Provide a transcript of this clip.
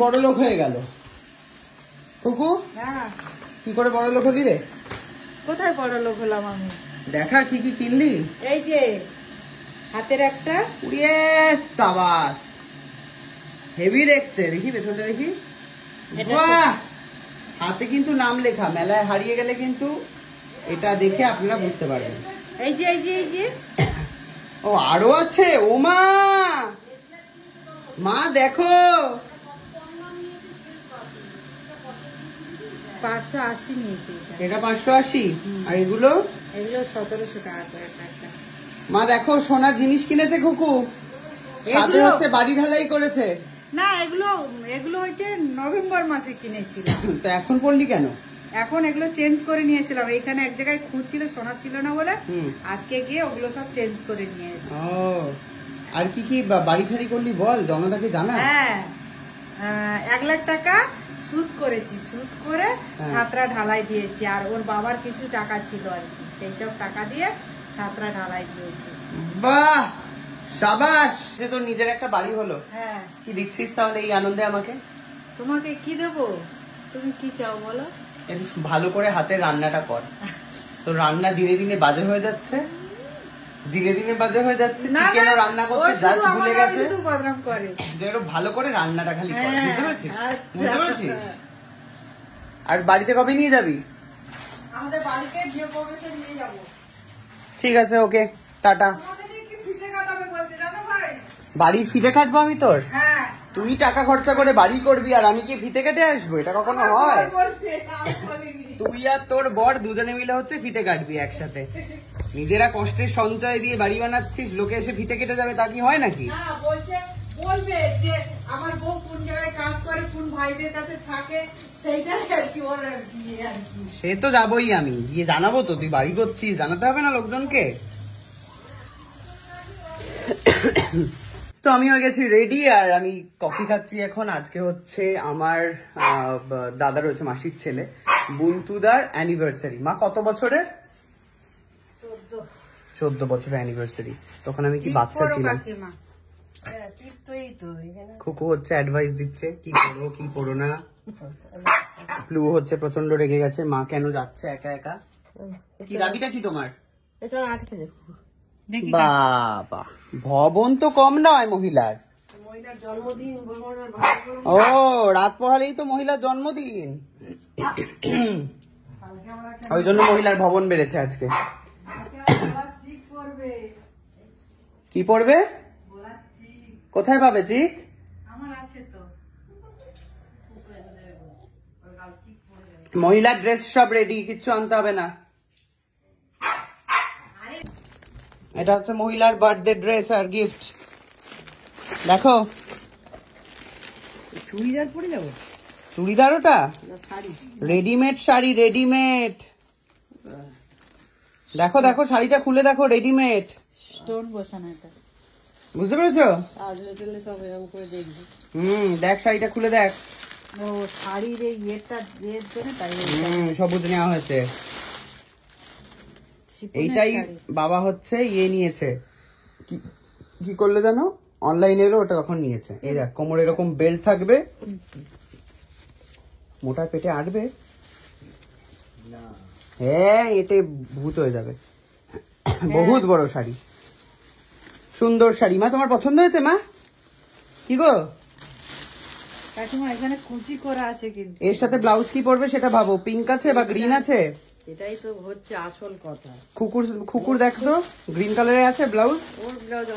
বড় লোক হয়ে গেল। কুকু কি করে বড় লোক হলি রে? কোথায় বড় লোক হলাম আমি? দেখা কি কি কিনলি? এই যে হাতের একটা, সাবাস, হেভি দেখতে। দেখি পেছনটা দেখি, বাহ, হাতে কিন্তু নাম লেখা। মেলায় হারিয়ে গেলে কিন্তু এটা দেখে আপনারা বুঝতে পারবেন। এই যে এই যে এই যে ও আরো আছে। ও মা, মা দেখো, 580 নিয়েছি। এটা 580। আর এগুলো? এগুলো 1700 টাকা করে একটা। মা দেখো, সোনার জিনিস কিনেছে খুকু, সাথে হচ্ছে বাড়ি ঢালাই করেছে। না, এগুলো এগুলো হচ্ছে নভেম্বর মাসে কিনেছিলাম। তো এখন পড়লি কেন? এখন এগুলো চেঞ্জ করে নিয়েছিলাম। এখানে এক জায়গায় খুঁজছিল, সোনা ছিল না বলে আজকে গিয়ে ওগুলো সব চেঞ্জ করে নিয়ে এসেছি। ও, আর কি কি বাড়ি ঠাড়ি করলি বল, জনতাকে জানা। হ্যাঁ, 1 লাখ টাকা সুদ করেছি, সুদ করে ছাত্রা ঢালাই দিয়েছি। আর ওর বাবার কিছু টাকা ছিল আর কি, সেই সব টাকা দিয়ে ছাত্রা ঢালাই দিয়েছি। বাহ, সাবাস, যে তোর নিজের একটা বাড়ি হলো। হ্যাঁ, কি দিচ্ছিস তাহলে এই আনন্দে আমাকে? তোমাকে কি দেবো? তুমি কি চাও বলো? একটু ভালো করে হাতে রান্নাটা কর। তো রান্না দিনে দিনে বাজে হয়ে যাচ্ছে, দিনে দিনে বাজে হয়ে যাচ্ছে। চিকেন রান্না করতে জাস্ট ভুলে গেছে। শুধু বদনাম করে। যে ভালো করে রান্নাটা খালি কর, বুঝতে পেরেছিস? বুঝতে পেরেছিস? আর বাড়িতে কবে নিয়ে যাবি? আমাদের বাড়িতে গিয়ে প্রবেশে নিয়ে যাবো। ঠিক আছে, ওকে, টাটা। বাড়ি ফিতে কাটবো আমি তোর? হ্যাঁ, তুই টাকা খরচা করে বাড়ি করবি আর আমি কি ফিতে কেটে আসবো? এটা কখনো হয়? তুই আর তোর বর দুজনে মিলে হচ্ছে ফিতে কাটবি একসাথে। নিজেরা কষ্টের সঞ্চয় দিয়ে বাড়ি বানাচ্ছিস, লোকে এসে ফিতে কেটে যাবে, তা কি হয় নাকি? বলবে যে আমার বউ কোন জায়গায় কাজ করে, কোন ভাইদের কাছে থাকে, সেইটাই আর কি ওর বিয়ে আর কি। সে তো যাবোই, আমি গিয়ে জানাবো তো তুই বাড়ি করছিস, জানাতে হবে না লোকজনকে? তো আমি হয়ে গেছি রেডি আর আমি কফি খাচ্ছি এখন। আজকে হচ্ছে আমার দাদা রয়েছে, মাসির ছেলে বুন্তুদার অ্যানিভার্সারি। মা কত বছরের? 14 বছরের অ্যানিভার্সারি। তখন আমি কি বাচ্চা ছিলাম। খুকু হচ্ছে অ্যাডভাইস দিচ্ছে কি করবো কি করো না। প্লু হচ্ছে প্রচন্ড রেগে গেছে, মা কেন যাচ্ছে একা একা। কি দাবিটা কি তোমার? বাবা, ভবন তো কম নয় মহিলার। ও, রাত পোহালেই তো মহিলার জন্মদিন, ওই জন্য মহিলার ভবন বেড়েছে আজকে। কি পড়বে? কোথায় পাবে চিক? মহিলার ড্রেস সব রেডি, কিচ্ছু আনতে হবে না। এটা হচ্ছে মহিলার বার্থডে ড্রেস আর গিফট। দেখো, চুড়িদার পরে যাবো। চুড়িদার? ওটা রেডিমেড শাড়ি, রেডিমেড। দেখো দেখো, শাড়িটা খুলে দেখো, রেডিমেড, স্টোন বসানো। এটা বুঝতে পেরেছো? সব এরকম করে দেখবি। দেখ শাড়িটা খুলে দেখ। ও শাড়ির এই ইয়েটা ইয়ের জন্য তাই সবুজ নেওয়া হয়েছে। এইটাই বাবা হচ্ছে ইয়ে নিয়েছে, কি করলে জানো, অনলাইনেরও ওটা তখন নিয়েছে। এই দেখ, কোমরে এরকম বেল্ট থাকবে, মোটা পেটে আটবে। হ্যাঁ, এতে ভূত হয়ে যাবে। বহুত বড় শাড়ি, সুন্দর শাড়ি। মা তোমার পছন্দ হয়েছে? মা কি গো? কাকিমা এখানে কুচি করা আছে, কিন্তু এর সাথে ব্লাউজ কি পরবে সেটা ভাবো। পিঙ্ক আছে বা গ্রিন আছে? এটাই তো হচ্ছে আসল কথা। খুকুর দেখো, গ্রিন কালারে আছে ব্লাউজ। ওর ব্লাউজ